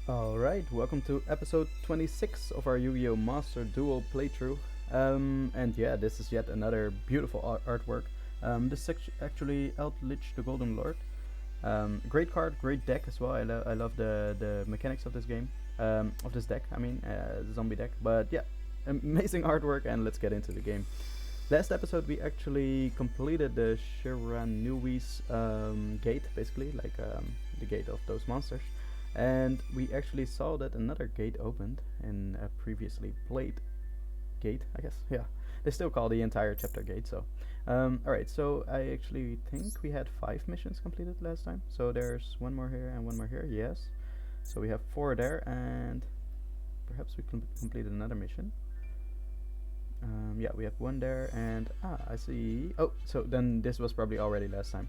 Alright, welcome to episode 26 of our Yu-Gi-Oh! Master Duel playthrough. And yeah, this is yet another beautiful artwork. This is actually Eldritch the Golden Lord. Great card, great deck as well. I love the mechanics of this game. Of this deck, zombie deck. But yeah, amazing artwork, and let's get into the game. Last episode we actually completed the Shiranui's gate, basically, the gate of those monsters. And we actually saw that another gate opened in a previously played gate, I guess. Yeah, they still call the entire chapter gate. So, alright. So I actually think we had 5 missions completed last time. So there's one more here and one more here. Yes. So we have 4 there, and perhaps we completed another mission. Yeah, we have 1 there, and I see. Oh, so then this was probably already last time.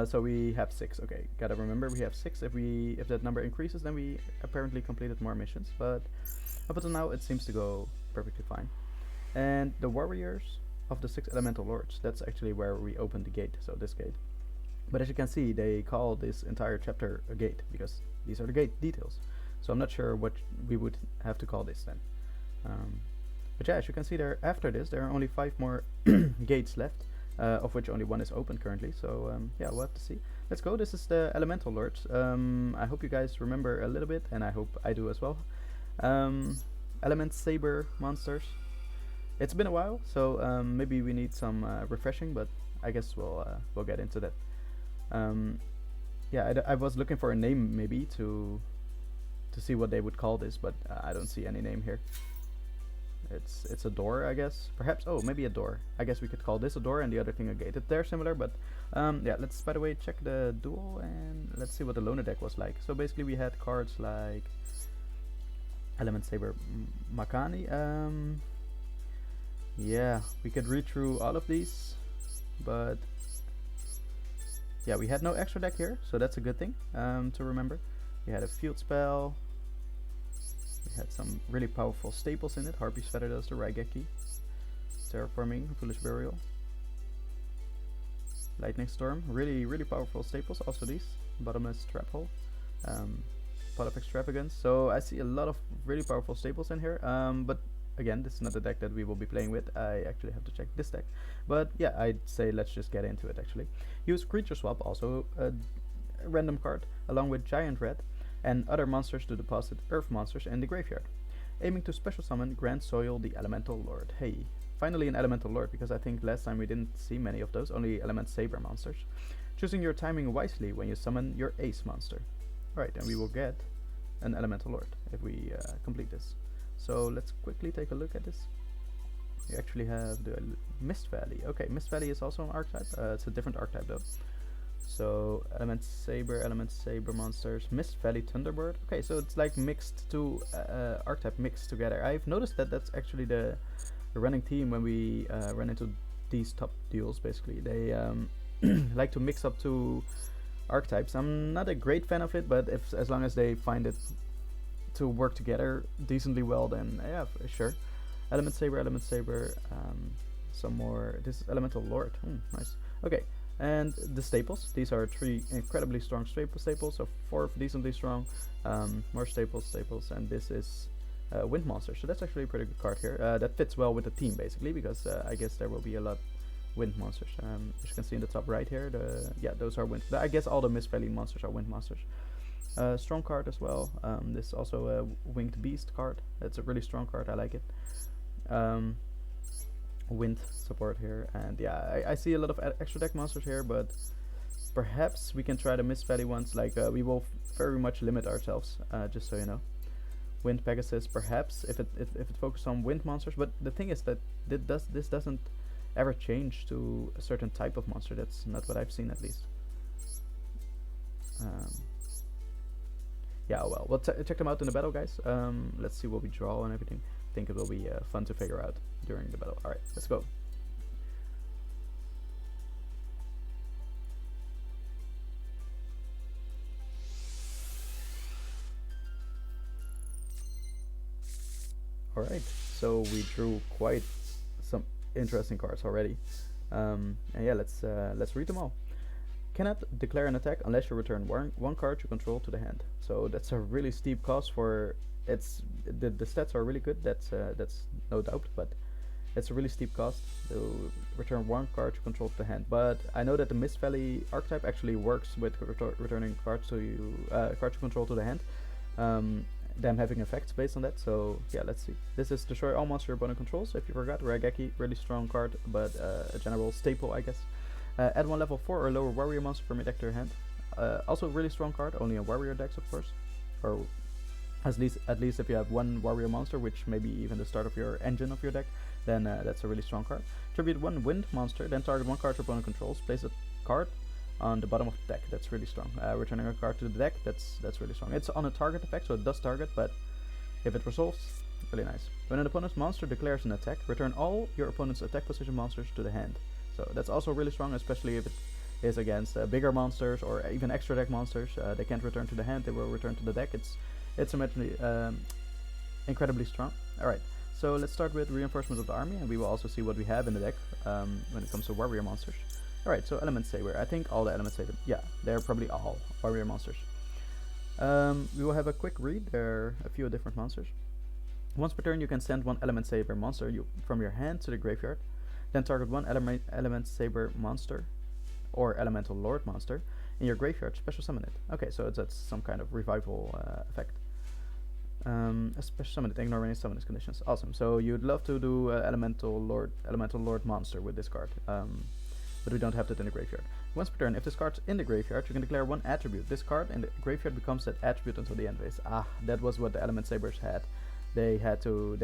So we have 6. Okay, gotta remember we have 6. If that number increases, then we apparently completed more missions. But up until now, it seems to go perfectly fine. And the warriors of the 6 elemental lords. That's actually where we opened the gate. So this gate. But as you can see, they call this entire chapter a gate because these are the gate details. So I'm not sure what we would have to call this then. But yeah, as you can see there, after this, there are only 5 more gates left, of which only 1 is open currently. So yeah, we'll have to see. Let's go. This is the Elemental Lords. I hope you guys remember a little bit, and I hope I do as well. Elementsaber monsters. It's been a while, so maybe we need some refreshing, but I guess we'll get into that. Yeah, I was looking for a name maybe to see what they would call this, but I don't see any name here. It's a door, I guess. Perhaps, oh, maybe a door. I guess we could call this a door and the other thing a gate. They're similar, but yeah, let's, by the way, check the duel and let's see what the loner deck was like. So basically we had cards like Elementsaber Makani. Yeah, we could read through all of these, but yeah, we had no extra deck here, so that's a good thing to remember. We had a field spell. We had some really powerful staples in it. Harpy's Feather Dust, the Raigeki, Terraforming, Foolish Burial, Lightning Storm. Really powerful staples. Also these. Bottomless Trap Hole, Pot of Extravagance. So I see a lot of really powerful staples in here. But again, this is not the deck that we will be playing with. I actually have to check this deck. But yeah, I'd say let's just get into it actually. Use Creature Swap, also a random card, along with Giant Red and other monsters to deposit earth monsters in the graveyard. Aiming to special summon Grand Soil the Elemental Lord. Hey, finally an Elemental Lord, because I think last time we didn't see many of those, only Elementsaber monsters. Choosing your timing wisely when you summon your ace monster. Alright, and we will get an Elemental Lord if we complete this. So let's quickly take a look at this. We actually have the Mist Valley. Okay, Mist Valley is also an archetype. It's a different archetype though. So Elementsaber monsters, Mist Valley Thunderbird. Okay, so it's like mixed two archetype mixed together. I've noticed that that's actually the running theme when we run into these top duels. Basically, they like to mix up two archetypes. I'm not a great fan of it, but as long as they find it to work together decently well, then yeah, sure. Elementsaber. Some more. This is Elemental Lord. Nice. Okay. And the staples, these are 3 incredibly strong staples, so 4 decently strong, more staples, and this is Wind Monster, so that's actually a pretty good card here. That fits well with the team basically, because I guess there will be a lot Wind Monsters. As you can see in the top right here, yeah, those are Wind. I guess all the Mist Valley monsters are Wind Monsters. Strong card as well. This is also a Winged Beast card. That's a really strong card, I like it. Wind support here, and yeah, I see a lot of extra deck monsters here, but perhaps we can try the Mist Valley ones. Like we will very much limit ourselves, just so you know. Wind Pegasus, perhaps if it focuses on wind monsters, but the thing is that this doesn't ever change to a certain type of monster. That's not what I've seen, at least. Yeah, well, we'll check them out in the battle, guys. Let's see what we draw and everything. I think it will be fun to figure out during the battle. Alright, let's go. Alright, so we drew quite some interesting cards already. And yeah, let's read them all. cannot declare an attack unless you return one card you control to the hand. So that's a really steep cost for it's the stats are really good. That's no doubt, but it's a really steep cost to return one card you control to the hand. But I know that the Mist Valley archetype actually works with returning cards to cards you control to the hand. Them having effects based on that. So yeah, let's see. This is destroy all monster your opponent controls. If you forgot, Rageki, really strong card, but a general staple, I guess. Add one level 4 or lower warrior monster from your deck to your hand. Also a really strong card, only in warrior decks, of course. Or at least if you have one warrior monster, which may be even the start of your engine of your deck, then that's a really strong card. Tribute one wind monster, then target one card your opponent controls. Place a card on the bottom of the deck. That's really strong. Returning a card to the deck, that's really strong. It's on a target effect, so it does target, but if it resolves, really nice. When an opponent's monster declares an attack, return all your opponent's attack position monsters to the hand. So that's also really strong, especially if it is against bigger monsters or even extra deck monsters. They can't return to the hand; they will return to the deck. It's incredibly strong. All right, so let's start with reinforcement of the army, and we will also see what we have in the deck when it comes to warrior monsters. Alright, so Elementsaber. I think all the Elementsaber. Yeah, they're probably all warrior monsters. We will have a quick read. There are a few different monsters. Once per turn, you can send one Elementsaber monster from your hand to the graveyard. Then target one Elementsaber monster or Elemental Lord monster in your graveyard. Special summon it. Okay, so that's some kind of revival effect. A special summon it. Ignore any summon conditions. Awesome. So you'd love to do Elemental Lord monster with this card. But we don't have that in the graveyard. Once per turn, if this card's in the graveyard, you can declare one attribute. This card in the graveyard becomes that attribute until the end phase. Ah, that was what the Elementsabers had. They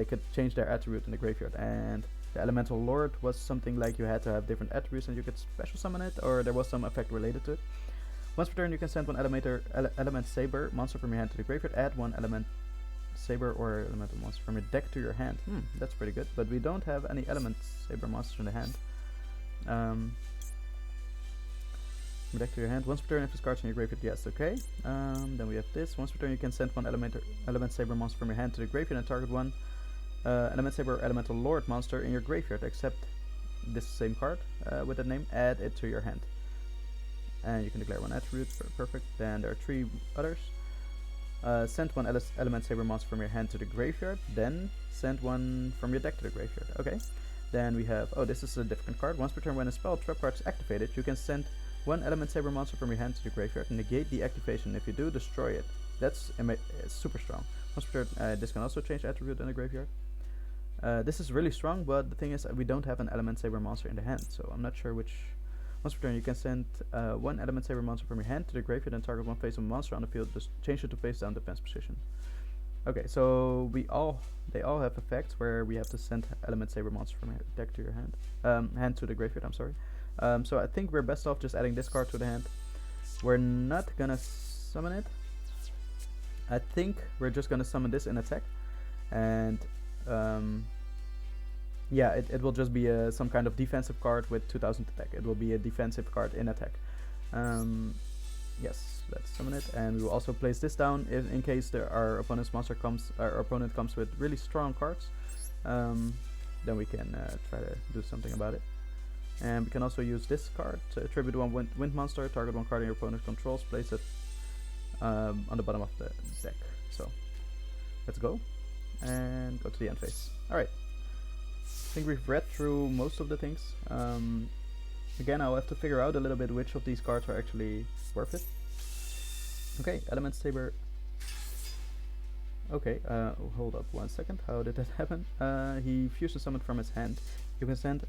could change their attribute in the graveyard, and the Elemental Lord was something like you had to have different attributes and you could special summon it, or there was some effect related to it. Once per turn, you can send one Elementsaber monster from your hand to the graveyard. Add one Elementsaber or Elemental monster from your deck to your hand. That's pretty good, but we don't have any Elementsaber monsters in the hand. Deck to your hand. Once per turn, if this card's in your graveyard, yes, okay. Then we have this. Once per turn, you can send one Elementsaber monster from your hand to the graveyard and target one Elementsaber or Elemental Lord monster in your graveyard, except this same card with that name. Add it to your hand. And you can declare one attribute. Perfect. Then there are 3 others. Send one Elementsaber monster from your hand to the graveyard. Then send one from your deck to the graveyard. Okay. Then we have, oh, this is a different card. Once per turn, when a spell trap card is activated, you can send one Elementsaber monster from your hand to the graveyard and negate the activation. If you do, destroy it. That's super strong. Once per turn, this can also change attribute in the graveyard. This is really strong, but the thing is, we don't have an Elementsaber monster in the hand, so I'm not sure which. Once per turn, you can send one Elementsaber monster from your hand to the graveyard and target one face of a monster on the field. Just change it to face down defense position. Okay, so they all have effects where we have to send Elementsaber monster from your deck to your hand to the graveyard. I'm sorry. So I think we're best off just adding this card to the hand. We're not gonna summon it. I think we're just gonna summon this in attack, and yeah, it will just be some kind of defensive card with 2000 attack. It will be a defensive card in attack. Yes, let's summon it, and we will also place this down in case our opponent's monster comes, our opponent comes with really strong cards. Then we can try to do something about it. And we can also use this card to attribute one wind monster, target one card in your opponent's controls, place it on the bottom of the deck. So let's go and go to the end phase. Alright, I think we've read through most of the things. Again, I'll have to figure out a little bit which of these cards are actually worth it. Okay, Elementsaber. Okay, hold up 1 second. How did that happen? He fused a summon from his hand. You can send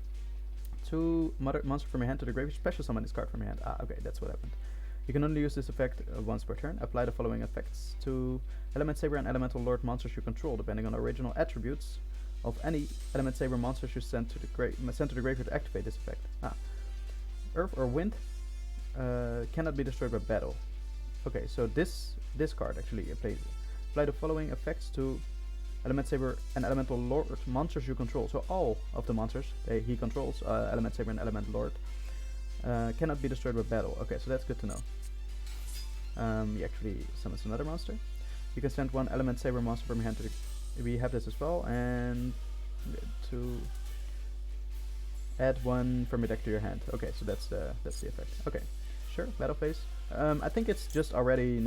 2 monsters from your hand to the graveyard. Special summon this card from your hand. Ah, okay, that's what happened. You can only use this effect once per turn. Apply the following effects to Elementsaber and Elemental Lord monsters you control, depending on the original attributes of any Elementsaber monsters you send to the graveyard to activate this effect. Ah. Earth or wind cannot be destroyed by battle. Okay, so this card actually apply the following effects to Elementsaber and Elemental Lord monsters you control. So all of the monsters he controls, Elementsaber and Elemental Lord, cannot be destroyed by battle. Okay, so that's good to know. He actually summons another monster. You can send one Elementsaber monster from your hand to the... We have this as well, and to add one from your deck to your hand. Okay, so that's the effect. Okay, sure, battle phase. I think it's just already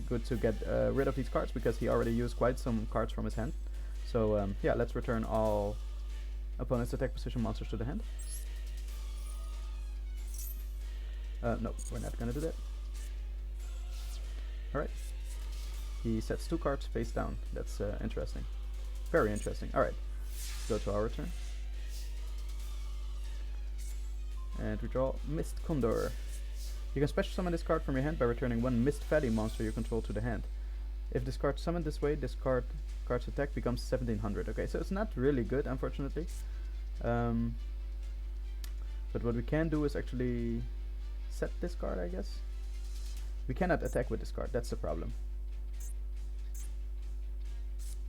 good to get rid of these cards because he already used quite some cards from his hand. So yeah, let's return all opponent's attack position monsters to the hand. No, we're not gonna do that. Alright. He sets 2 cards face down. That's interesting. Very interesting. Alright. Go to our turn. And we draw Mist Condor. You can special summon this card from your hand by returning 1 Mist Fatty monster you control to the hand. If this card summoned this way, this card's attack becomes 1700. Okay, so it's not really good, unfortunately. But what we can do is actually set this card, I guess. We cannot attack with this card, that's the problem.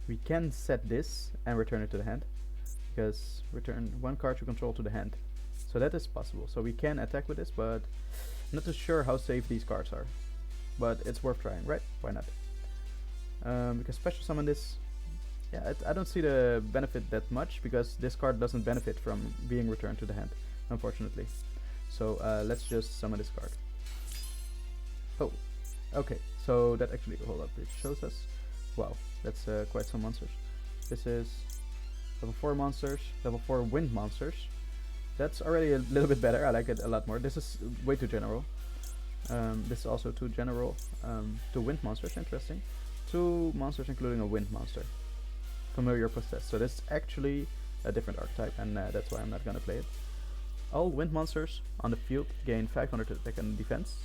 We can set this and return it to the hand, because return 1 card you control to the hand. So that is possible. So we can attack with this, but I'm not too sure how safe these cards are. But it's worth trying, right? Why not? We can special summon this. Yeah, I don't see the benefit that much, because this card doesn't benefit from being returned to the hand, unfortunately. So let's just summon this card. Oh, okay. So that actually, hold up, it shows us. Wow, that's quite some monsters. This is level 4 monsters, level 4 wind monsters. That's already a little bit better. I like it a lot more. This is way too general. This is also too general. 2 wind monsters, interesting. 2 monsters including a wind monster. Familiar possessed. So this is actually a different archetype, and that's why I'm not gonna play it. All wind monsters on the field gain 500 attack and defense.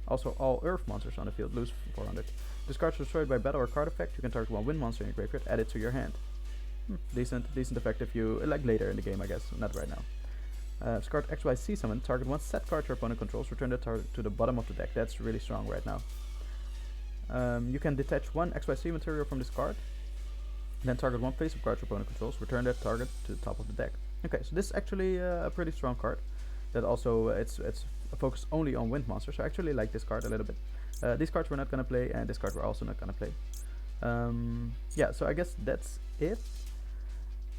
Also all earth monsters on the field lose 400. This card is destroyed by battle or card effect. You can target 1 wind monster in your graveyard, add it to your hand. Decent effect if you like later in the game, I guess, not right now. This card XYZ summon, target 1 set card your opponent controls, return that target to the bottom of the deck. That's really strong right now. You can detach 1 XYZ material from this card, then target 1 face of card your opponent controls, return that target to the top of the deck. Okay, so this is actually a pretty strong card. That also, it's focused only on wind monsters, so I actually like this card a little bit. These cards we're not gonna play, and this card we're also not gonna play. Yeah, so I guess that's it.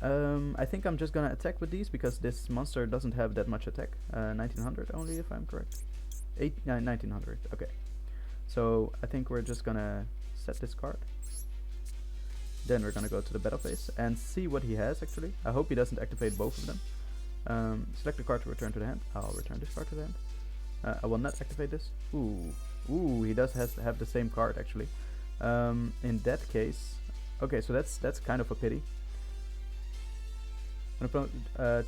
I think I'm just gonna attack with these because this monster doesn't have that much attack. 1900 only, if I'm correct. 1900. Okay. So I think we're just gonna set this card. Then we're gonna go to the battle phase and see what he has actually. I hope he doesn't activate both of them. Select the card to return to the hand. I'll return this card to the hand. I will not activate this. Ooh, he does have the same card actually. In that case, okay, so that's kind of a pity.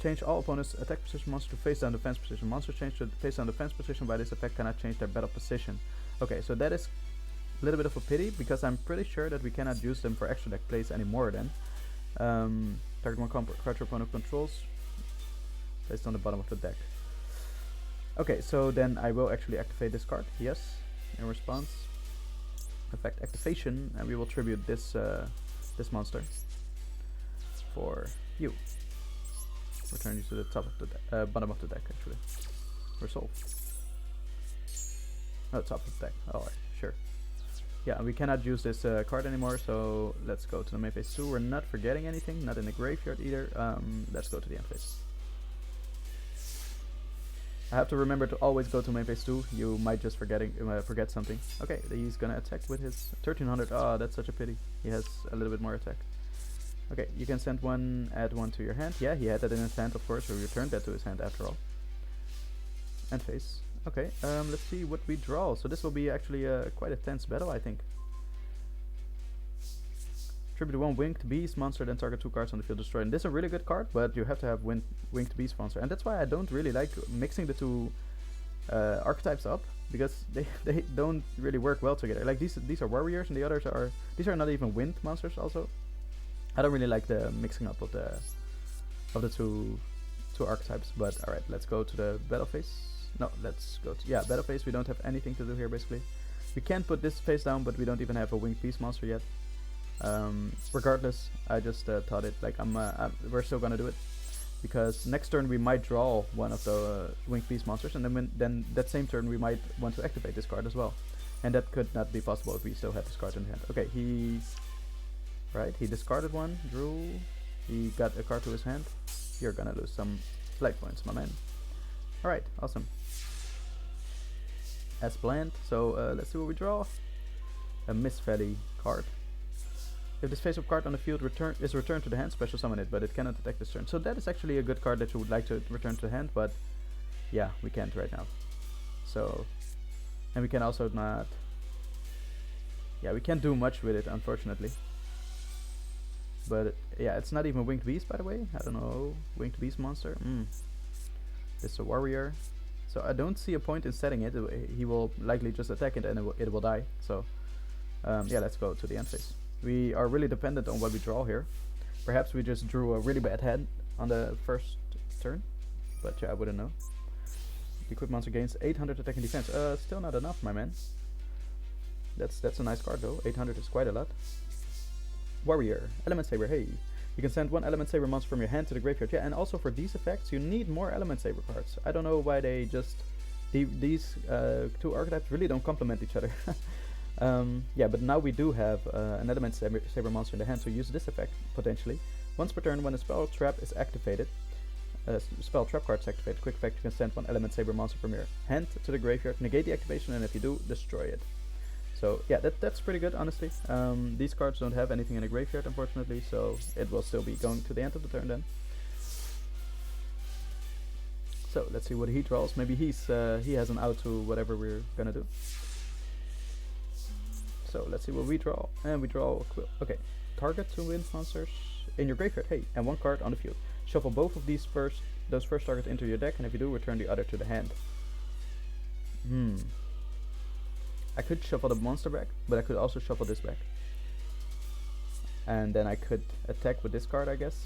Change all opponents' attack position monster to face down defense position. Monsters change to face down defense position by this effect cannot change their battle position. Okay, so that is a little bit of a pity because I'm pretty sure that we cannot use them for extra deck plays anymore then. Target 1 card your opponent controls placed on the bottom of the deck. Okay, so then I will actually activate this card. Yes, in response. Effect activation, and we will tribute this this monster for you. Return you to the top of the bottom of the deck actually. Resolve. No, top of the deck. Alright, sure. Yeah, we cannot use this card anymore, so let's go to the main phase 2. We're not forgetting anything, not in the graveyard either. Let's go to the end phase. I have to remember to always go to main phase 2. You might just forget something. Okay, he's gonna attack with his 1300. Oh, that's such a pity. He has a little bit more attack. Okay, you can send 1, add 1 to your hand. Yeah, he had that in his hand, of course, so we returned that to his hand after all. End phase. Okay, let's see what we draw. So this will be actually quite a tense battle, I think. Tribute 1 winged beast monster, then target 2 cards on the field destroyed. And this is a really good card, but you have to have winged beast monster. And that's why I don't really like mixing the two archetypes up, because they don't really work well together. Like these are warriors, and the others are not even wind monsters also. I don't really like the mixing up of the two archetypes, but alright, let's go to the battle phase. No, let's go to battle phase. We don't have anything to do here basically. We can put this face down, but we don't even have a winged beast monster yet. Regardless, I just thought it like we're still gonna do it because next turn we might draw one of the winged beast monsters, and then that same turn we might want to activate this card as well, and that could not be possible if we still have this card in hand. Okay, he discarded one, drew, he got a card to his hand. You're gonna lose some life points, my man. Alright, awesome. as planned. So let's see what we draw. A Miss Valley card. If this face-up card on the field is returned to the hand, special summon it, but it cannot attack this turn. So that is actually a good card that you would like to return to the hand, but yeah, we can't right now. So, and we can also not, yeah, we can't do much with it, unfortunately. But yeah, it's not even Winged Beast, by the way. I don't know, Winged Beast monster. This is a warrior. So I don't see a point in setting it. He will likely just attack it and it will die. So yeah, let's go to the end phase. We are really dependent on what we draw here. Perhaps we just drew a really bad hand on the first turn, but yeah, I wouldn't know. The equipped monster gains 800 attack and defense. Still not enough, my man. That's a nice card though. 800 is quite a lot. Warrior, Elementsaber. Hey, you can send one Elementsaber monster from your hand to the graveyard. Yeah, and also for these effects, you need more Elementsaber cards. I don't know why they just these two archetypes really don't complement each other. Yeah, but now we do have an Elementsaber monster in the hand to use this effect, potentially. Once per turn, when a spell trap is activated, spell trap card is activated, quick effect, you can send one Elementsaber monster from your hand to the graveyard, negate the activation, and if you do, destroy it. So yeah, that's pretty good, honestly. These cards don't have anything in the graveyard, unfortunately, so it will still be going to the end of the turn then. So let's see what he draws. Maybe he has an out to whatever we're gonna do. So let's see what we draw, and we draw a quill. Okay, target 2 wind monsters in your graveyard. Hey, and 1 card on the field. Shuffle both of those first targets into your deck, and if you do, return the other to the hand. I could shuffle the monster back, but I could also shuffle this back, and then I could attack with this card, I guess.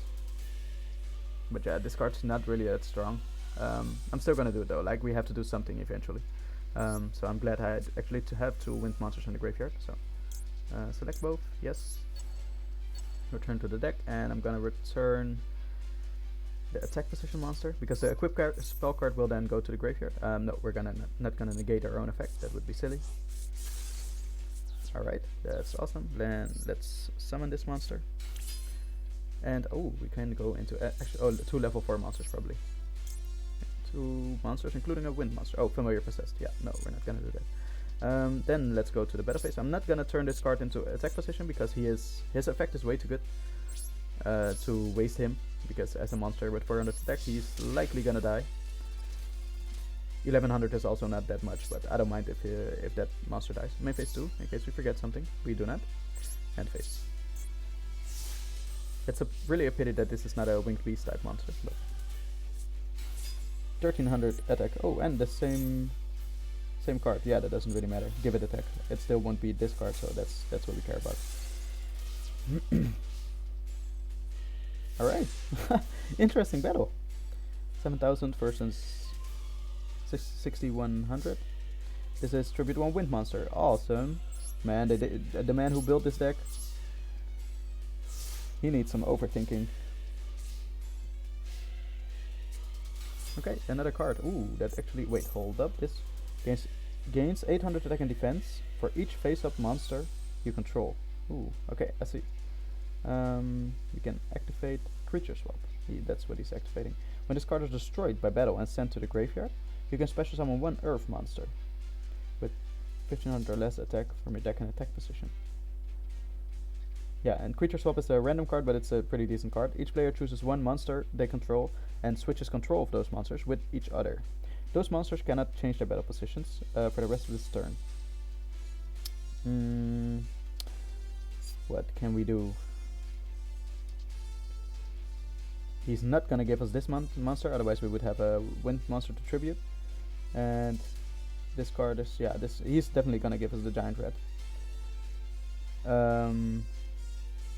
But yeah, this card's not really that strong. I'm still gonna do it though. Like, we have to do something eventually. So I'm glad I actually have 2 wind monsters in the graveyard. So select both, yes. Return to the deck, and I'm gonna return the attack position monster because the equipped spell card will then go to the graveyard. No, we're not gonna negate our own effect. That would be silly. All right, that's awesome. Then let's summon this monster, and oh, we can go into actually 2 level 4 monsters probably. 2 monsters, including a wind monster. Oh, familiar possessed. Yeah, no, we're not gonna do that. Then let's go to the battle phase. I'm not gonna turn this card into attack position because his effect is way too good to waste him. Because as a monster with 400 attack, he's likely gonna die. 1100 is also not that much, but I don't mind if that monster dies. Main phase 2, in case we forget something. We do not. End phase. It's really a pity that this is not a Winged Beast type monster. But 1300 attack. Oh, and the same card. Yeah, that doesn't really matter. Give it attack. It still won't beat this card, so that's what we care about. Alright. Interesting battle. 7000 versus 6100. This is Tribute 1 Wind Monster. Awesome. Man, the man who built this deck, he needs some overthinking. Okay, another card. Ooh, that actually... Wait, hold up. This gains 800 attack and defense for each face-up monster you control. Ooh, okay, I see. We can activate Creature Swap. That's what he's activating. When this card is destroyed by battle and sent to the graveyard, you can special summon 1 Earth monster with 1500 or less attack from your deck in attack position. Yeah, and Creature Swap is a random card, but it's a pretty decent card. Each player chooses 1 monster they control and switches control of those monsters with each other. Those monsters cannot change their battle positions for the rest of this turn. What can we do? He's not gonna give us this monster, otherwise we would have a wind monster to tribute. And this card is, yeah, he's definitely gonna give us the giant red.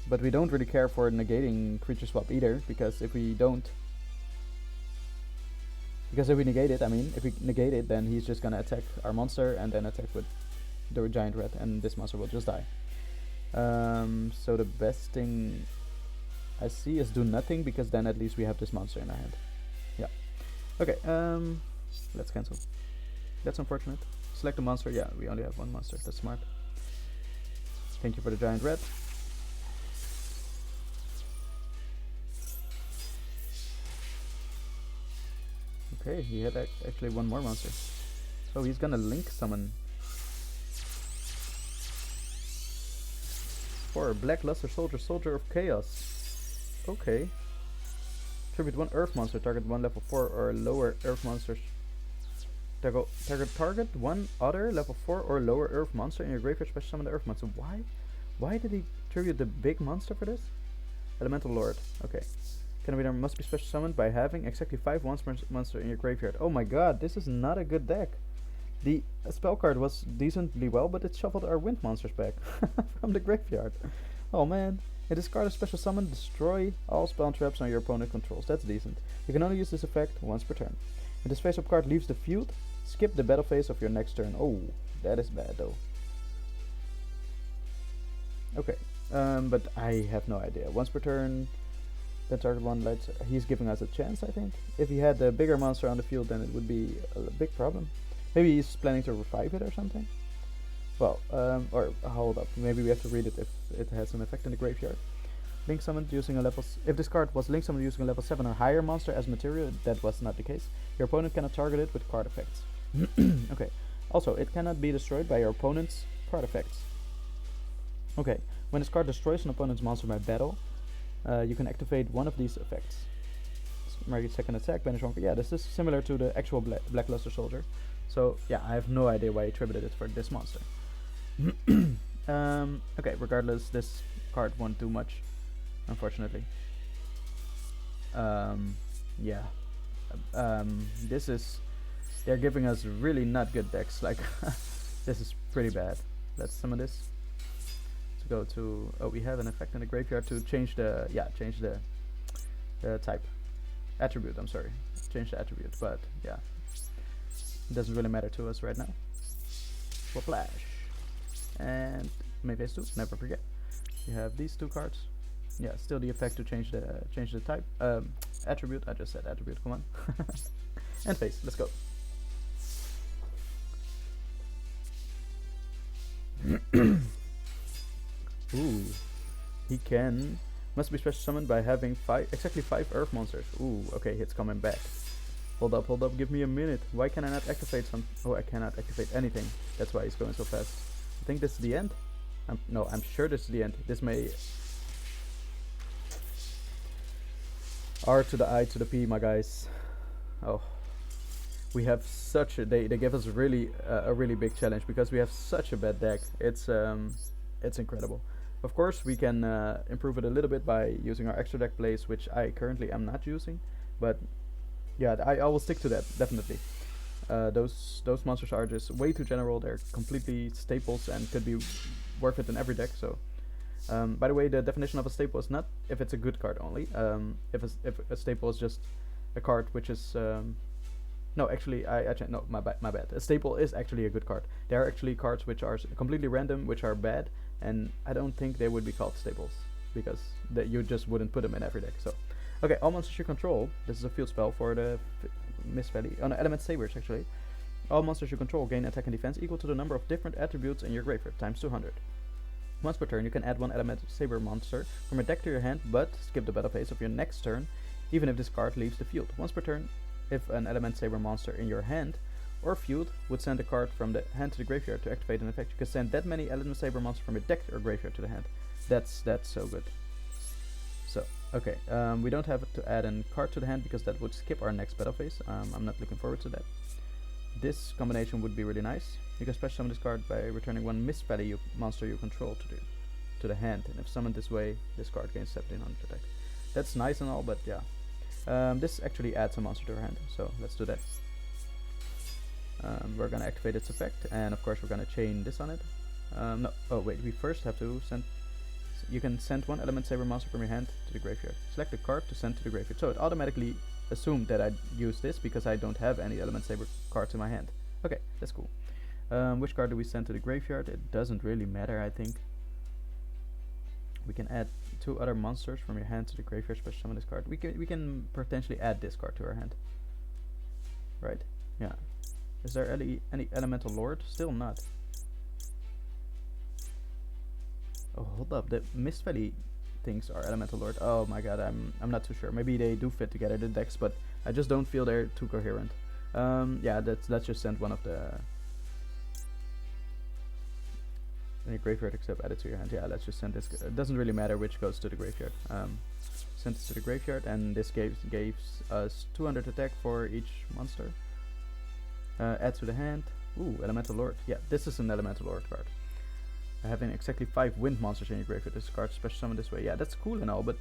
But we don't really care for negating Creature Swap either, because if we negate it, if we negate it, then he's just gonna attack our monster and then attack with the giant red, and this monster will just die. So the best thing I see is do nothing, because then at least we have this monster in our hand. Yeah. Okay, let's cancel. That's unfortunate. Select a monster. Yeah, we only have 1 monster. That's smart. Thank you for the giant red. Okay, he had actually 1 more monster. So he's gonna link summon 4 Black Luster Soldier, Soldier of Chaos. Okay. Tribute 1 Earth monster, target 1 level 4 or lower Earth monsters. Target 1 other level 4 or lower Earth monster in your graveyard, special summon the Earth monster. Why did he tribute the big monster for this? Elemental Lord. Okay. Cannoneer must be special summoned by having exactly 5 monster in your graveyard. Oh my god, this is not a good deck. The spell card was decently well, but it shuffled our wind monsters back from the graveyard. Oh man. In this card, a special summon, destroy all spell traps on your opponent controls. That's decent. You can only use this effect once per turn. When this face-up card leaves the field, skip the battle phase of your next turn. Oh, that is bad though. Okay, but I have no idea. Once per turn, the target one lights. He's giving us a chance, I think. If he had a bigger monster on the field, then it would be a big problem. Maybe he's planning to revive it or something. Well, or hold up. Maybe we have to read it if it has an effect in the graveyard. Link summoned using a level. If this card was link summoned using a level 7 or higher monster as material, that was not the case. Your opponent cannot target it with card effects. Okay. Also, it cannot be destroyed by your opponent's card effects. Okay. When this card destroys an opponent's monster by battle, you can activate one of these effects. Market second attack, banish one. Yeah, this is similar to the actual Black Luster Soldier. So yeah, I have no idea why he tributed it for this monster. Okay, regardless, this card won't do much, unfortunately. Yeah. This is... They're giving us really not good decks, like... this is pretty bad. Let's summon this. Let's go to... Oh, we have an effect in the graveyard to change the... Yeah, change the type. Attribute, I'm sorry. Change the attribute, but yeah. It doesn't really matter to us right now. For flash. And main phase 2, never forget. You have these 2 cards. Yeah, still the effect to change the type. Attribute, I just said attribute, come on. And phase, let's go. Ooh. He can must be special summoned by having exactly 5 earth monsters. Ooh, okay, it's coming back. Hold up, give me a minute. Why can I not activate some? Oh, I cannot activate anything. That's why he's going so fast. I think this is the end. No, I'm sure this is the end. This may... R to the I to the P, my guys. Oh. We have such a... They give us really a really big challenge because we have such a bad deck. It's incredible. Of course, we can improve it a little bit by using our extra deck plays, which I currently am not using. But... yeah, I will stick to that, definitely. Those monsters are just way too general. They're completely staples and could be worth it in every deck. So, by the way, the definition of a staple is not if it's a good card only. If a staple is just a card which is no, actually, no, my bad. A staple is actually a good card. There are actually cards which are completely random, which are bad, and I don't think they would be called staples because you just wouldn't put them in every deck. So. Okay, all monsters you control. This is a field spell for the Mist Valley. Oh no, Elementsabers actually. All monsters you control gain attack and defense equal to the number of different attributes in your graveyard, times 200. Once per turn, you can add one Elementsaber monster from your deck to your hand, but skip the battle phase of your next turn, even if this card leaves the field. Once per turn, if an Elementsaber monster in your hand or field would send a card from the hand to the graveyard to activate an effect, you can send that many Elementsaber monsters from your deck or graveyard to the hand. That's so good. So, okay, we don't have to add a card to the hand because that would skip our next battle phase. I'm not looking forward to that. This combination would be really nice. You can special summon this card by returning one Mist Valley monster you control to the hand, and if summoned this way, this card gains 1700 attack. That's nice and all, but yeah. This actually adds a monster to our hand, so let's do that. We're gonna activate its effect, and of course we're gonna chain this on it. No, oh wait, we first have to send... You can send one Elementsaber monster from your hand to the graveyard. Select the card to send to the graveyard. So it automatically assumed that I'd use this because I don't have any Elementsaber cards in my hand. Okay, that's cool. Which card do we send to the graveyard? It doesn't really matter, I think. We can add 2 other monsters from your hand to the graveyard. Special summon this card. We can potentially add this card to our hand. Right? Yeah. Is there any Elemental Lord? Still not. Oh, hold up, the Mist Valley things are Elemental Lord. Oh my god, I'm not too sure. Maybe they do fit together, the decks, but I just don't feel they're too coherent. Yeah, let's just send one of the graveyard except add it to your hand. Yeah, let's just send this. It doesn't really matter which goes to the graveyard. Send this to the graveyard, and this gives us 200 attack for each monster. Add to the hand. Ooh, Elemental Lord. Yeah, this is an Elemental Lord card. Having exactly 5 wind monsters in your graveyard, this card special summon this way. Yeah, that's cool and all, but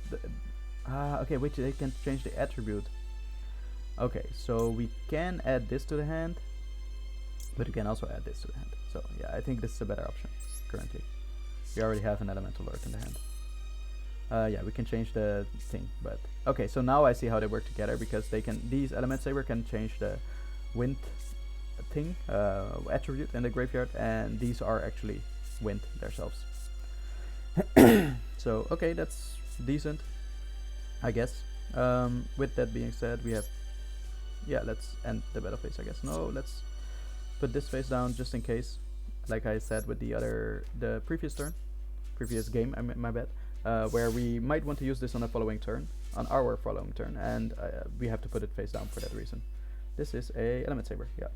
okay, wait, they can change the attribute. Okay, so we can add this to the hand, but we can also add this to the hand. So yeah, I think this is a better option currently. We already have an Elemental Lord in the hand. Yeah, we can change the thing, but okay, so now I see how they work together, because they can, these Elementsaber can change the wind thing, attribute in the graveyard, and these are actually wind themselves. So okay, that's decent, I guess. With that being said, we have, yeah, let's end the battle phase, I guess. No, let's put this face down just in case, like I said with the previous game, my bad, where we might want to use this on our following turn, and we have to put it face down for that reason. This is a Elementsaber, yeah.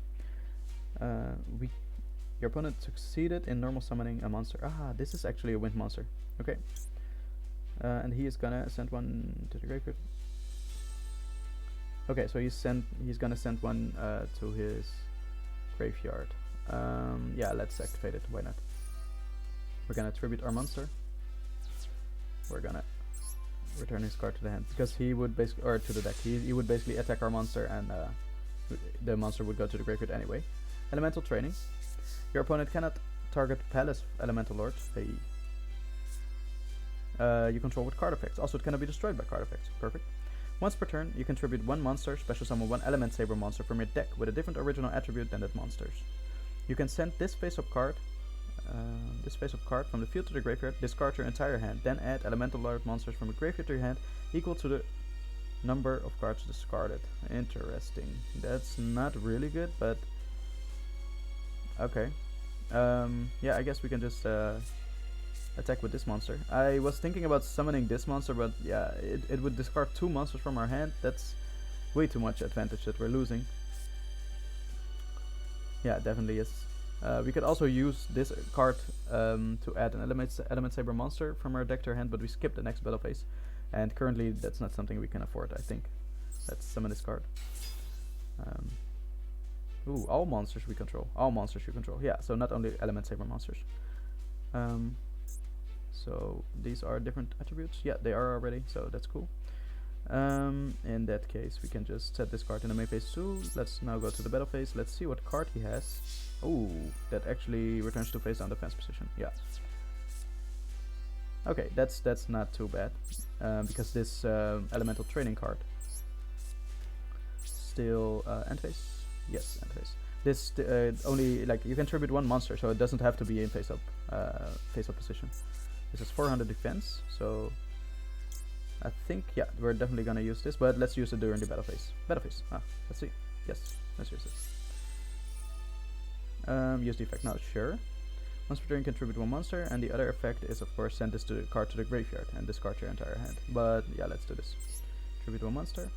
Your opponent succeeded in normal summoning a monster. This is actually a wind monster. Okay. And he is gonna send one to the graveyard. Okay, so he's gonna send one to his graveyard. Yeah, let's activate it. Why not? We're gonna tribute our monster. We're gonna return his card to the hand, because he would basically, or to the deck. He would basically attack our monster, and the monster would go to the graveyard anyway. Elemental training. Your opponent cannot target Palace Elemental Lords. Hey. You control with card effects. Also, it cannot be destroyed by card effects. Perfect. Once per turn, you contribute one monster, special summon one Elementsaber monster from your deck with a different original attribute than that monster's. You can send this face-up card from the field to the graveyard, discard your entire hand, then add Elemental Lord monsters from the graveyard to your hand, equal to the number of cards discarded. Interesting. That's not really good, but okay. Yeah, I guess we can just attack with this monster. I was thinking about summoning this monster, but yeah, it would discard 2 monsters from our hand. That's way too much advantage that we're losing. Yeah, definitely is. We could also use this card to add an Elementsaber monster from our deck to our hand, but we skip the next battle phase, and currently that's not something we can afford, I think. Let's summon this card. Ooh, all monsters we control. All monsters you control. Yeah, so not only Elementsaber monsters. So these are different attributes. Yeah, they are already, so that's cool. In that case, we can just set this card in the main phase too. Let's now go to the battle phase. Let's see what card he has. Oh, that actually returns to face down defense position. Yeah. Okay, that's not too bad, because this elemental training card still end phase. Yes, end phase. This only, like, you can tribute one monster, so it doesn't have to be in face up position. This is 400 defense, so I think, yeah, we're definitely gonna use this, but let's use it during the battle phase. Let's see. Yes, let's use this. Use the effect now, sure. Once per turn you can tribute one monster, and the other effect is, of course, send this card to the graveyard and discard your entire hand. But yeah, let's do this. Tribute one monster.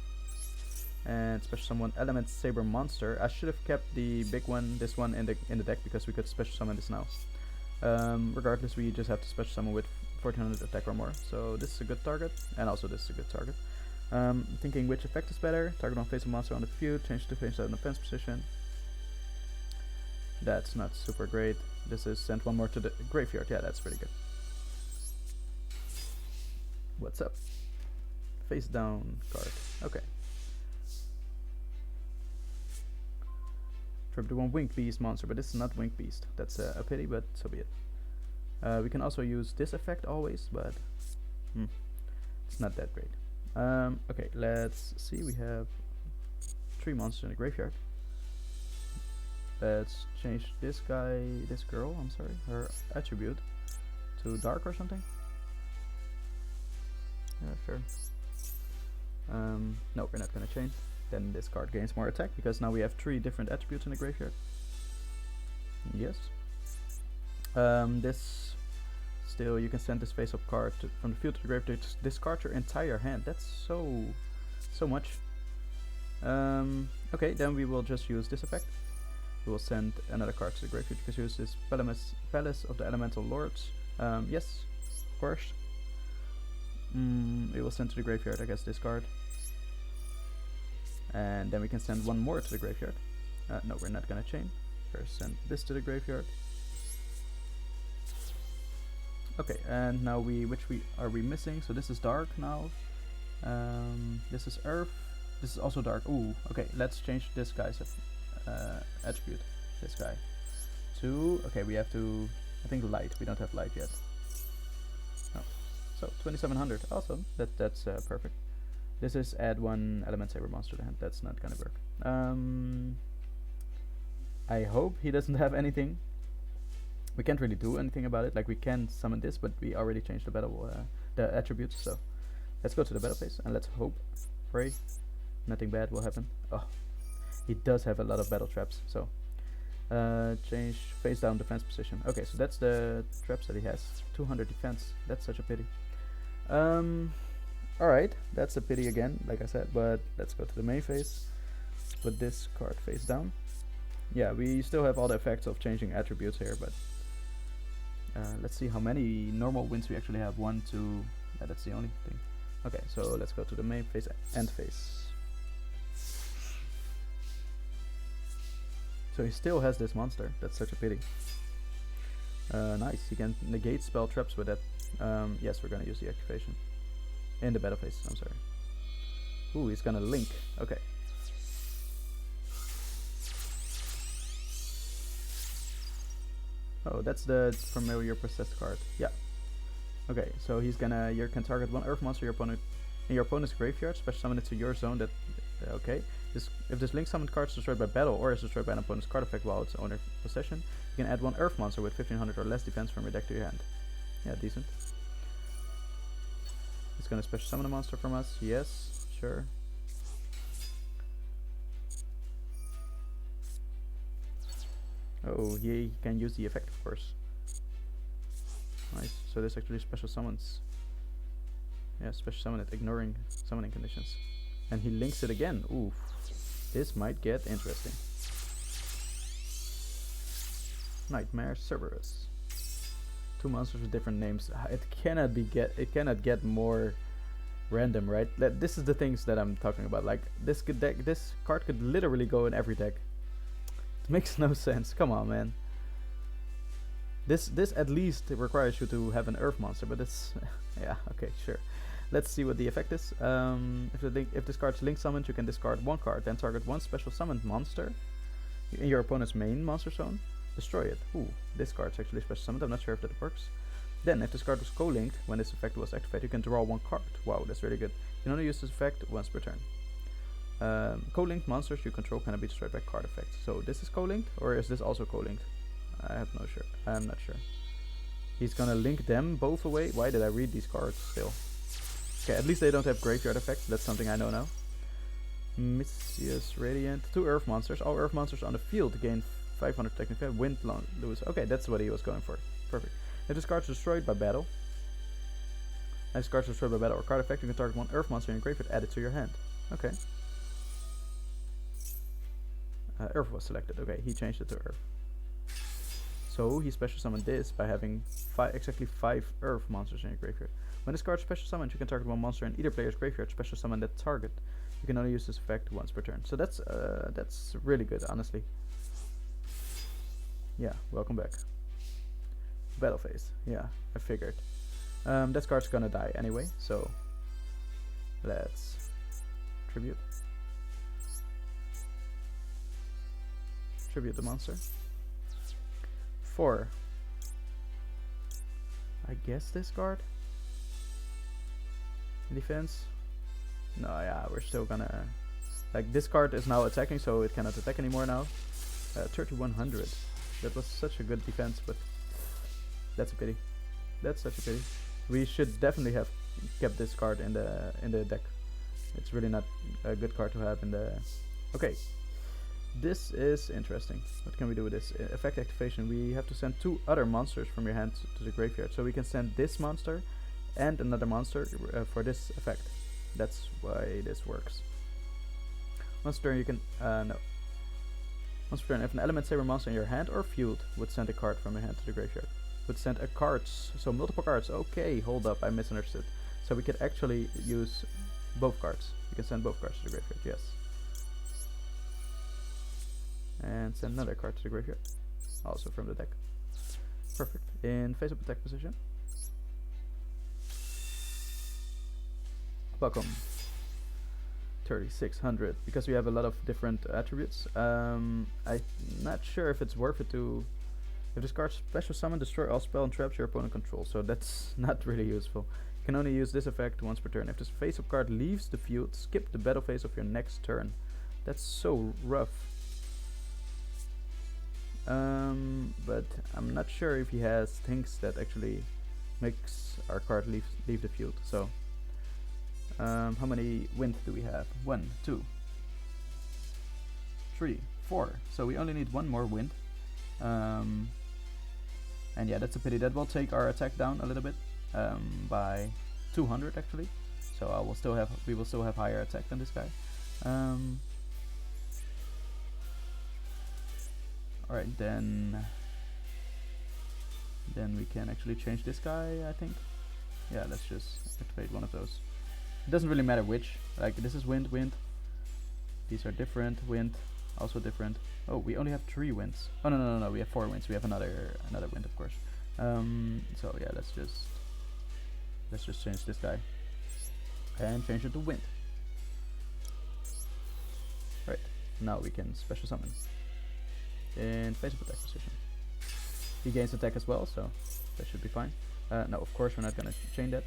And special summon Elementsaber monster. I should have kept the big one, this one, in the deck, because we could special summon this now. Regardless, we just have to special summon with 1400 attack or more. So this is a good target, and also this is a good target. Thinking which effect is better. Target one face of monster on the field, change to face down defense position. That's not super great. This is send one more to the graveyard. Yeah, that's pretty good. What's up? Face down card. Okay. Tribute one Winged Beast monster, but this is not Winged Beast. That's a pity, but so be it. We can also use this effect always, but it's not that great. Okay, let's see. We have 3 monsters in the graveyard. Let's change this girl, I'm sorry, her attribute to dark or something. Yeah, sure. No, we're not gonna change. Then this card gains more attack, because now we have 3 different attributes in the graveyard. Yes. This still, you can send this face-up card from the field to the graveyard to discard your entire hand. That's so much. Okay, then we will just use this effect. We will send another card to the graveyard. You can use this Palace of the Elemental Lords. Yes, of course. We will send to the graveyard, I guess, this card. And then we can send one more to the graveyard. No, we're not gonna chain. First send this to the graveyard. Okay, and now which are we missing? So this is dark now. This is earth. This is also dark. Ooh, okay, let's change this guy's attribute. This guy. To, okay, we have to, I think light. We don't have light yet. No. So 2700, awesome. That's perfect. This is add one Elementsaber monster to hand. That's not gonna work. I hope he doesn't have anything. We can't really do anything about it. Like, we can summon this, but we already changed the battle, the attributes. So let's go to the battle phase and let's hope, pray, nothing bad will happen. Oh, he does have a lot of battle traps. So change face down defense position. Okay, so that's the traps that he has. 200 defense. That's such a pity. Alright, that's a pity again, like I said, but let's go to the main phase. Put this card face down. Yeah, we still have all the effects of changing attributes here, but let's see how many normal wins we actually have. 1, 2, yeah, that's the only thing. Okay, so let's go to the main phase, end phase. So he still has this monster, that's such a pity. Nice, he can negate spell traps with that. Yes, we're gonna use the activation. In the battle phase, I'm sorry. Ooh, he's gonna link, okay. Oh, that's the familiar possessed card. Yeah. Okay, so he's gonna, you can target one earth monster in your opponent's graveyard, special summon it to your zone. That okay. If this link summoned card is destroyed by battle or is destroyed by an opponent's card effect while its owner possession, you can add one earth monster with 1500 or less defense from your deck to your hand. Yeah, decent. He's gonna special summon a monster from us. Yes, sure. Oh, he can use the effect, of course. Nice. So this actually special summons. Yeah, special summon it, ignoring summoning conditions. And he links it again. Oof. This might get interesting. Nightmare Cerberus. 2 monsters with different names. It cannot get more random, right? This is the things that I'm talking about. Like this card could literally go in every deck. It makes no sense. Come on, man. This at least requires you to have an earth monster, but it's yeah, okay, sure. Let's see what the effect is. If this card's link summoned, you can discard 1 card, then target 1 special summoned monster in your opponent's main monster zone. Destroy it. Ooh, this card's actually special summoned. I'm not sure if that works. Then, if this card was co-linked when this effect was activated, you can draw 1 card. Wow, that's really good. You can only use this effect once per turn. Co-linked monsters you control cannot be destroyed by card effects. So this is co-linked, or is this also co-linked? I'm not sure. He's gonna link them both away. Why did I read these cards still? Okay, at least they don't have graveyard effects. That's something I know now. Mischievous Radiant. 2 earth monsters. All earth monsters on the field gain 500 technical. Wind lose. Okay, that's what he was going for. Perfect. If this card is destroyed by battle. If this card is destroyed by battle or card effect, you can target 1 earth monster in your graveyard, add it to your hand. Okay. Earth was selected. Okay, he changed it to earth. So he special summoned this by having exactly 5 earth monsters in your graveyard. When this card is special summoned, you can target 1 monster in either player's graveyard, special summon that target. You can only use this effect once per turn. So that's really good, honestly. Yeah, welcome back. Battle phase. Yeah, I figured. That card's gonna die anyway, so let's tribute the monster. 4. I guess this card. Defense. No, yeah, we're still gonna. Like, this card is now attacking, so it cannot attack anymore now. 3100. That was such a good defense, but that's a pity. That's such a pity. We should definitely have kept this card in the deck. It's really not a good card to have in the. Okay. This is interesting. What can we do with this? Effect activation. We have to send 2 other monsters from your hand to the graveyard. So we can send this monster and another monster for this effect. That's why this works. Once per turn you can, no. Once per turn, if an Element Saber monster in your hand or field would send a card from your hand to the graveyard. Would send a cards, so multiple cards. Okay, hold up, I misunderstood. So we could actually use both cards. We can send both cards to the graveyard, yes. And send another card to the graveyard, also from the deck. Perfect. In face-up attack position. Welcome. 3600, because we have a lot of different attributes. I'm not sure if it's worth it to... If this card special summon, destroy all spell and traps your opponent controls, so that's not really useful. You can only use this effect once per turn. If this face-up card leaves the field, skip the battle phase of your next turn. That's so rough. But I'm not sure if he has things that actually makes our card leave the field, so... how many wind do we have? 1, 2, 3, 4. So we only need one more wind. And yeah, that's a pity. That will take our attack down a little bit, by 200 actually. So we will still have higher attack than this guy. Alright, then we can actually change this guy, I think. Yeah, let's just activate one of those. It doesn't really matter which. Like, this is wind, wind. These are different, wind, also different. Oh, we only have 3 winds. Oh no, we have 4 winds. We have another wind, of course. So yeah, let's just change this guy and change it to wind. Right, now we can special summon in face-up attack position. He gains attack as well, so that should be fine. No, of course we're not gonna chain that.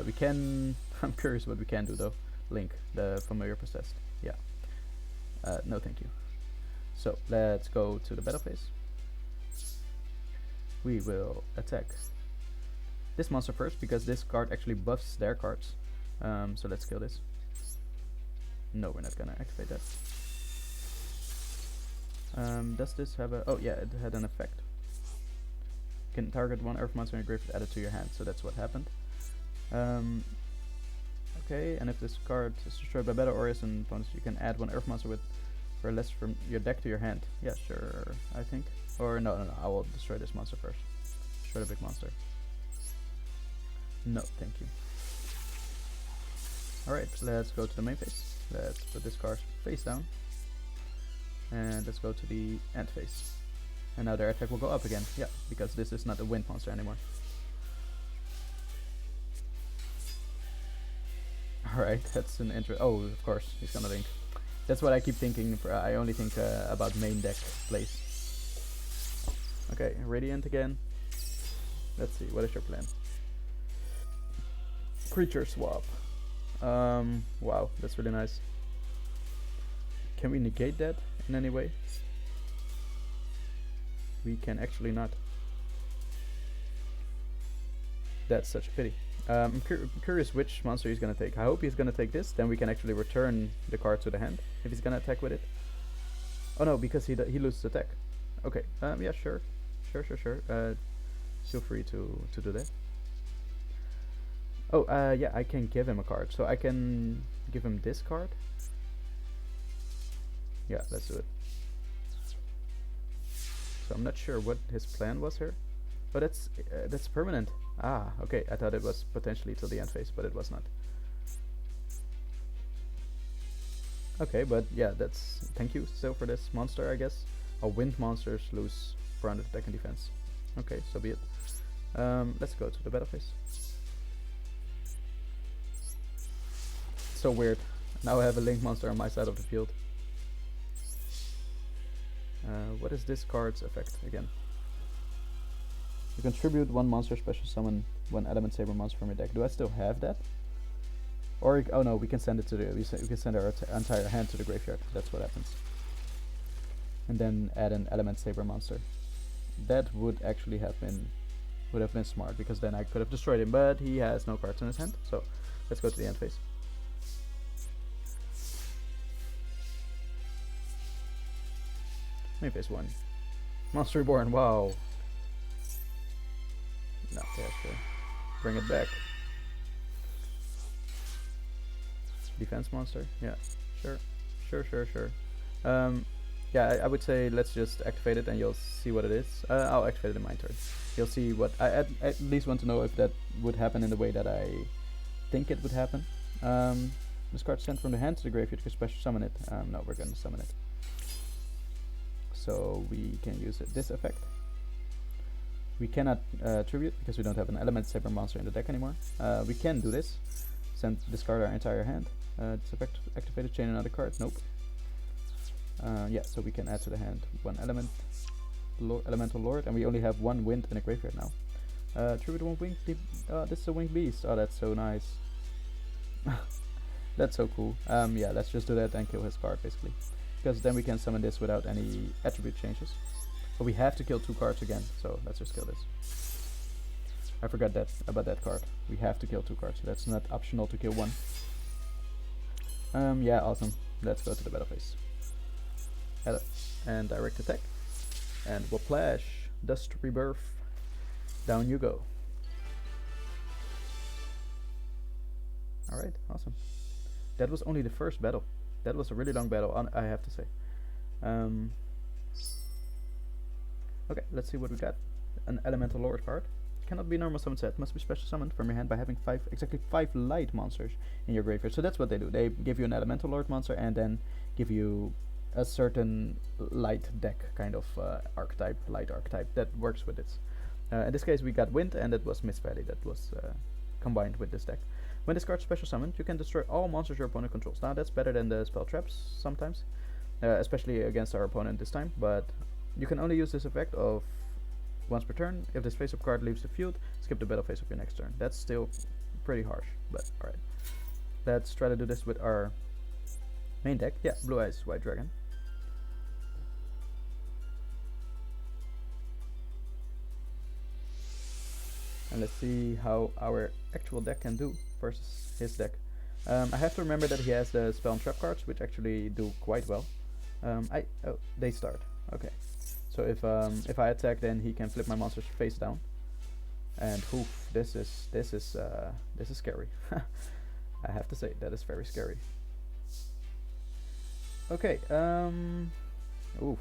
We can... I'm curious what we can do though. Link, the familiar possessed. Yeah. No thank you. So, let's go to the battle phase. We will attack this monster first, because this card actually buffs their cards. So let's kill this. No, we're not gonna activate that. Does this have a... Oh yeah, it had an effect. You can target one earth monster in your graveyard added to your hand, so that's what happened. Okay, and if this card is destroyed by battle or is an opponent, you can add one earth monster for less from your deck to your hand. Yeah, sure, I think. Or no, I will destroy this monster first. Destroy the big monster. No, thank you. Alright, let's go to the main phase. Let's put this card face down. And let's go to the end phase. And now their attack will go up again. Yeah, because this is not a wind monster anymore. Alright, that's an intro. Oh, of course, he's gonna link. That's what I keep thinking. I only think about main deck plays. Okay, Radiant again. Let's see, what is your plan? Creature swap. Wow, that's really nice. Can we negate that in any way? We can actually not. That's such a pity. I'm curious which monster he's gonna take. I hope he's gonna take this, then we can actually return the card to the hand if he's gonna attack with it. Oh no, because he loses attack. Okay, yeah, sure. Feel free to do that. Oh, yeah, I can give him a card. So I can give him this card. Yeah, let's do it. So I'm not sure what his plan was here. Oh, that's permanent. Ah, okay. I thought it was potentially till the end phase, but it was not. Okay, but yeah, that's... Thank you still for this monster, I guess. Oh, wind monsters lose 400 attack and defense. Okay, so be it. Let's go to the battle phase. So weird. Now I have a link monster on my side of the field. What is this card's effect again? You contribute one monster special summon one Elementsaber monster from your deck. Do I still have that? Or oh no, we can send it to the we can send our entire hand to the graveyard. That's what happens. And then add an Elementsaber monster. That would actually have been smart, because then I could have destroyed him, but he has no cards in his hand. So let's go to the end phase. Main phase 1. Monster Reborn, wow. No, yeah, sure. Bring it back. Defense monster, yeah, sure. Sure. Yeah, I would say let's just activate it and you'll see what it is. I'll activate it in my turn. You'll see what I at least want to know if that would happen in the way that I think it would happen. This card sent from the hand to the graveyard. You can special summon it. No, we're gonna summon it. So we can use this effect. We cannot tribute because we don't have an Elementsaber monster in the deck anymore. We can do this. Discard our entire hand. This effect activated, chain another card. Nope. Yeah, so we can add to the hand one elemental lord, and we only have one wind in the graveyard now. Tribute one winged. This is a winged beast. Oh, that's so nice. That's so cool. Yeah, let's just do that and kill his card basically, because then we can summon this without any attribute changes. But we have to kill 2 cards again, so let's just kill this. I forgot that about that card. We have to kill 2 cards. That's not optional to kill 1. Yeah, awesome. Let's go to the battle phase. Hello. And direct attack. And Whiplash. Dust Rebirth. Down you go. Alright, awesome. That was only the first battle. That was a really long battle, I have to say. Okay, let's see what we got. An Elemental Lord card. Cannot be normal summon set. Must be special summoned from your hand by having exactly 5 light monsters in your graveyard. So that's what they do. They give you an Elemental Lord monster and then give you a certain light deck kind of archetype, light archetype that works with this. In this case we got Wind, and it was Mist Valley that was combined with this deck. When this card special summoned, you can destroy all monsters your opponent controls. Now that's better than the spell traps sometimes, especially against our opponent this time, but you can only use this effect of once per turn. If this face-up card leaves the field, skip the battle phase of your next turn. That's still pretty harsh, but alright. Let's try to do this with our main deck. Yeah, Blue Eyes White Dragon. And let's see how our actual deck can do versus his deck. I have to remember that he has the spell and trap cards, which actually do quite well. Oh, they start. Okay. So if I attack, then he can flip my monsters face down. And oof, this is scary. I have to say that is very scary. Okay. Oof.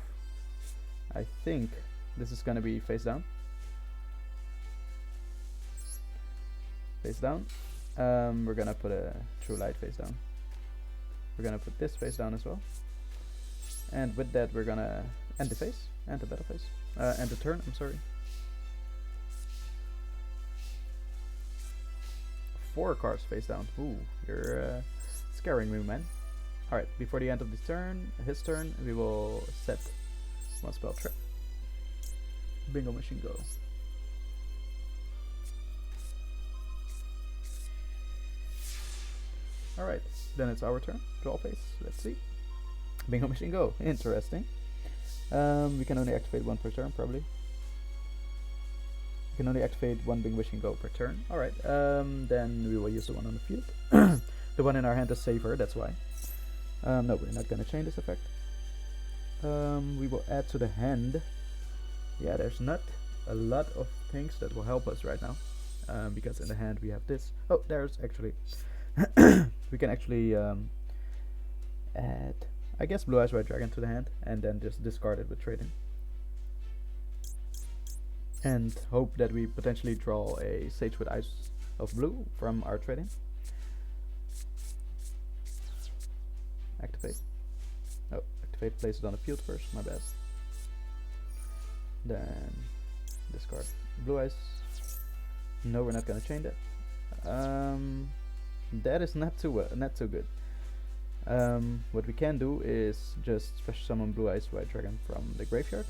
I think this is gonna be face down. Face down. We're gonna put a True Light face down. We're gonna put this face down as well. And with that, we're gonna end the phase. And the battle phase. And the turn, I'm sorry. 4 cards face down. Ooh, you're scaring me, man. Alright, before the end of his turn, we will set 1 spell trap. Bingo machine go. Alright, then it's our turn. Draw phase, let's see. Bingo machine go, interesting. We can only activate 1 per turn, probably. We can only activate 1 Bingo Machine Go per turn. Alright, then we will use the one on the field. The one in our hand is safer, that's why. No, we're not gonna change this effect. We will add to the hand. Yeah, there's not a lot of things that will help us right now. Because in the hand we have this. Oh, there's actually... we can actually add... I guess Blue Eyes White Dragon to the hand, and then just discard it with trading. And hope that we potentially draw a Sage with Eyes of Blue from our trading. Activate. Oh, activate, place it on the field first, my bad. Then discard Blue Eyes. No, we're not gonna change that. That is not too good. What we can do is just special summon Blue Eyes White Dragon from the graveyard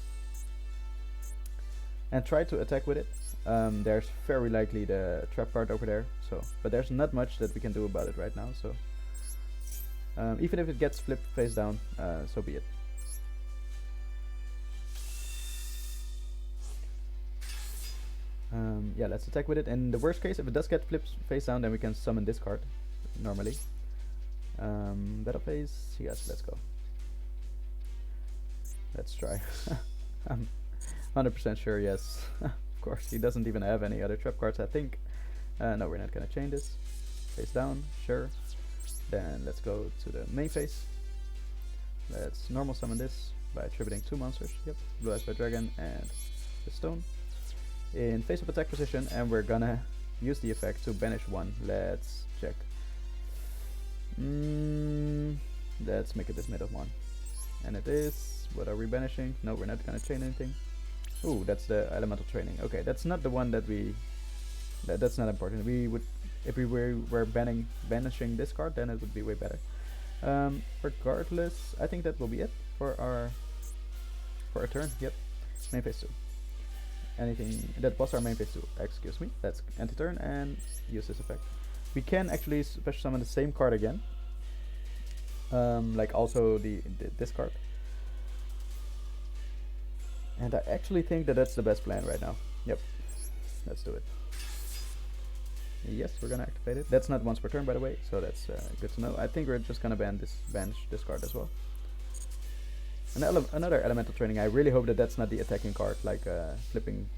and try to attack with it. There's very likely the trap card over there, but there's not much that we can do about it right now, so even if it gets flipped face down, so be it. Yeah, let's attack with it. In the worst case, if it does get flipped face down, then we can summon this card normally. Battle phase, yes, let's go. Let's try. I'm 100% sure, yes. Of course, he doesn't even have any other trap cards, I think. No, we're not gonna change this. Face down, sure. Then let's go to the main phase. Let's normal summon this by attributing 2 monsters. Yep, Blue Eyes White Dragon and the stone in face-up attack position, and we're gonna use the effect to banish 1. Let's check. Let's make it this middle one, and it is. What are we banishing? No, we're not gonna chain anything. Ooh, that's the elemental training. Okay, that's not the one that we. That's not important. We would, if we were banishing this card, then it would be way better. Regardless, I think that will be it for our turn. Yep, main phase 2. Anything that was our main phase 2. Excuse me. Let's end the turn and use this effect. We can actually special summon the same card again. Like also this card. And I actually think that that's the best plan right now. Yep, let's do it. Yes, we're gonna activate it. That's not once per turn, by the way, so that's good to know. I think we're just gonna banish this card as well. Another elemental training. I really hope that that's not the attacking card, like flipping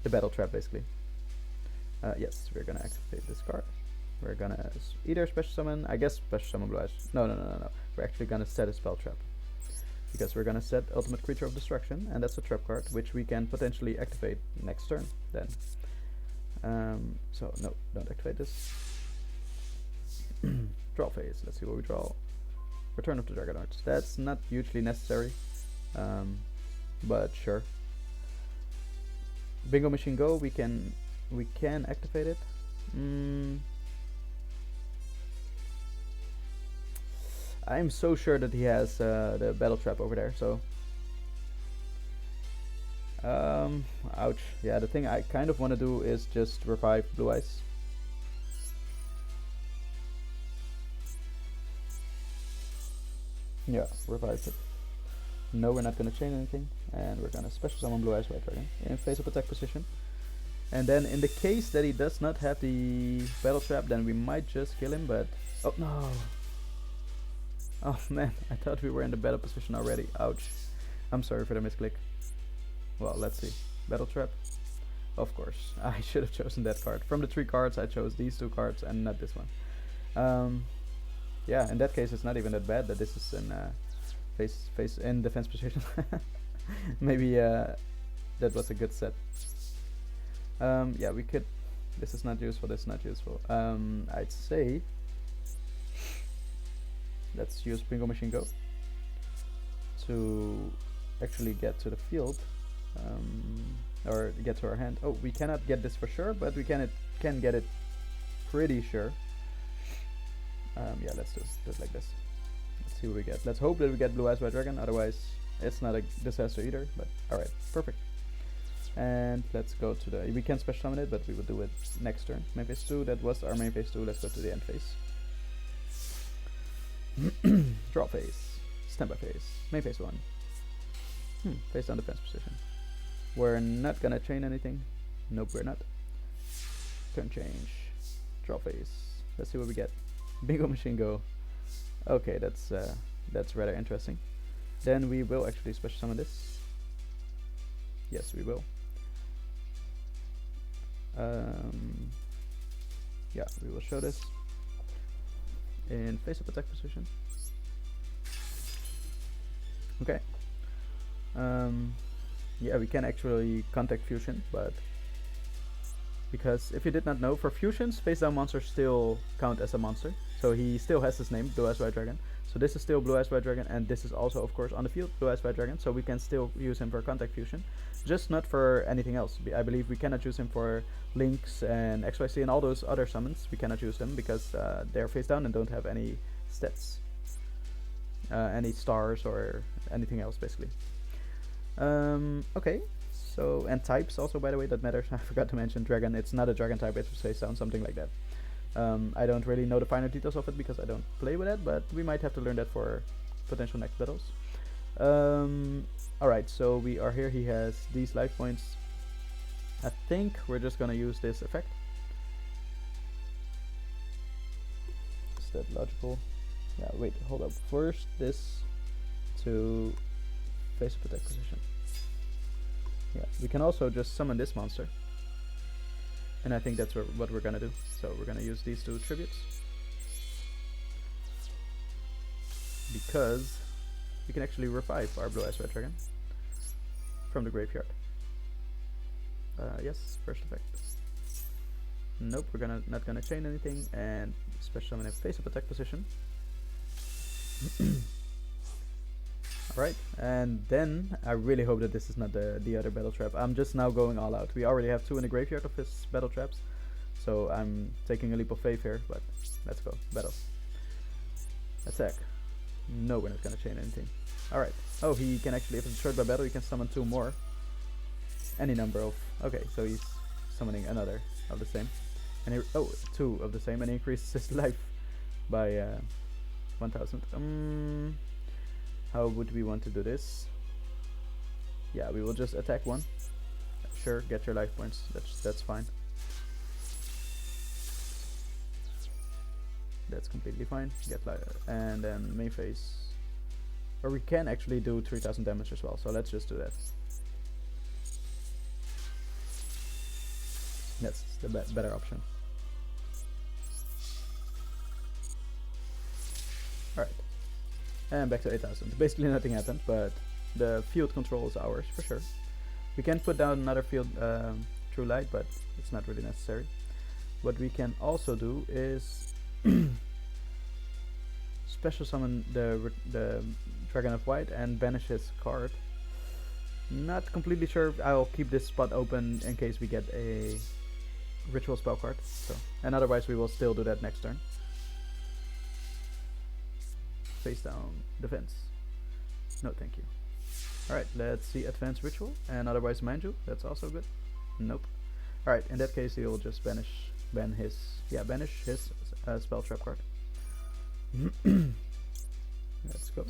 the battle trap, basically. Yes, we're gonna activate this card. We're gonna either special summon, I guess special summon Blue Eyes. No. We're actually gonna set a spell trap. Because we're gonna set Ultimate Creature of Destruction, and that's a trap card, which we can potentially activate next turn, then. So, no, don't activate this. Draw phase, let's see what we draw. Return of the Dragon Arts. That's not hugely necessary, but sure. Bingo Machine Go, we can activate it. I'm so sure that he has the battle trap over there, so ouch. Yeah, the thing I kind of want to do is just revive Blue Eyes. Yeah, revive it. No, we're not gonna chain anything, and we're gonna special summon Blue Eyes White Dragon in face-up attack position. And then in the case that he does not have the battle trap, then we might just kill him, but oh no. Oh man, I thought we were in the battle position already. Ouch. I'm sorry for the misclick. Well, let's see. Battle trap. Of course, I should have chosen that card. From the 3 cards, I chose these 2 cards and not this one. Yeah, in that case, it's not even that bad that this is in face in defense position. Maybe that was a good set. Yeah, we could. This is not useful. This is not useful. I'd say. Let's use Bingo Machine Go to actually get to the field, or get to our hand. Oh, we cannot get this for sure, but we can get it pretty sure. Yeah, let's do it like this. Let's see what we get. Let's hope that we get Blue Eyes White Dragon, otherwise it's not a disaster either, but alright, perfect. And let's go to the, we can special summon it, but we will do it next turn. Main phase 2, that was our main phase 2, let's go to the end phase. Draw phase, standby phase, main phase 1. Face down defense position. We're not gonna chain anything. Nope, we're not. Turn change. Draw phase. Let's see what we get. Bingo Machine Go. Okay, that's rather interesting. Then we will actually special summon this. Yes, we will. Yeah, we will show this in face-up attack position. Okay. Yeah, we can actually contact fusion, but because if you did not know, for fusions, face down monsters still count as a monster. So he still has his name, Blue Eyes White Dragon. So this is still Blue Eyes White Dragon, and this is also, of course, on the field, Blue Eyes White Dragon. So we can still use him for contact fusion, just not for anything else. I believe we cannot use him for links and XYZ and all those other summons. We cannot use them because they're face down and don't have any stats, any stars or anything else, basically. Okay. So, and types also, by the way, that matters. I forgot to mention dragon. It's not a dragon type, it's face down, something like that. I don't really know the finer details of it because I don't play with it, but we might have to learn that for potential next battles. Alright, so we are here. He has these life points. I think we're just gonna use this effect. Is that logical? Yeah, wait, hold up. First, this to face-up attack position. Yeah, we can also just summon this monster, and I think that's what we're gonna do. So we're gonna use these 2 tributes because we can actually revive our Blue Eyes Red Dragon from the graveyard. Yes, first effect. Nope, we're not gonna chain anything, and special summon in face-up attack position. Alright, and then I really hope that this is not the other battle trap. I'm just now going all out. We already have 2 in the graveyard of his battle traps, so I'm taking a leap of faith here, but let's go. Battle. Attack. No, we're not gonna chain anything. Alright. Oh, he can actually, if it's destroyed by battle, he can summon 2 more. Any number of... Okay, so he's summoning another of the same. And he... Oh, 2 of the same, and he increases his life by 1000. How would we want to do this? Yeah, we will just attack 1. Sure, get your life points. That's fine. That's completely fine. Get and then main phase. Or we can actually do 3000 damage as well, so let's just do that. That's the better option. Alright. And back to 8000. Basically nothing happened, but the field control is ours for sure. We can put down another field True Light, but it's not really necessary. What we can also do is special summon the Dragon of White and banish his card. Not completely sure. I'll keep this spot open in case we get a ritual spell card. So, and otherwise we will still do that next turn. Face down defense. No, thank you. Alright, let's see advanced ritual and otherwise Manju. That's also good. Nope. Alright, in that case he'll just banish his spell trap card. Let's go.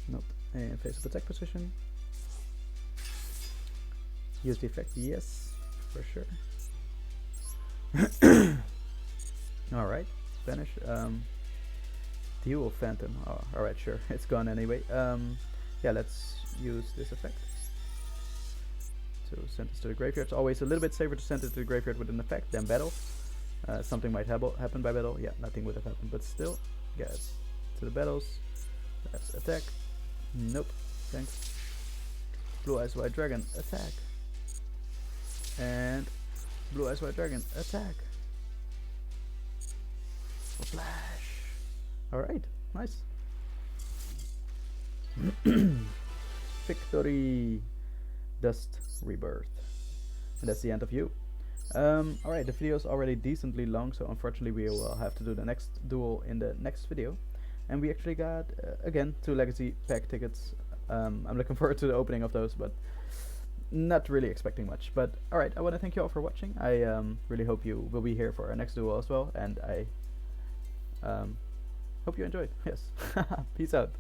Nope. And face up attack position. Use the effect, yes, for sure. Alright, banish. Duel Phantom. Oh, alright, sure. It's gone anyway. Yeah, let's use this effect. So send this to the graveyard. It's always a little bit safer to send it to the graveyard with an effect than battle. Something might happen by battle. Yeah, nothing would have happened, but still, guys, to the battles. Let's attack. Nope. Thanks. Blue Eyes White Dragon, attack. And Blue Eyes White Dragon, attack. Flash. Alright, nice. Victory. Dust Rebirth. And that's the end of you. Alright, the video is already decently long, so unfortunately we will have to do the next duel in the next video. And we actually got, again, 2 Legacy Pack tickets. I'm looking forward to the opening of those, but not really expecting much. But alright, I want to thank you all for watching. I really hope you will be here for our next duel as well, and I hope you enjoyed. Yes. Peace out.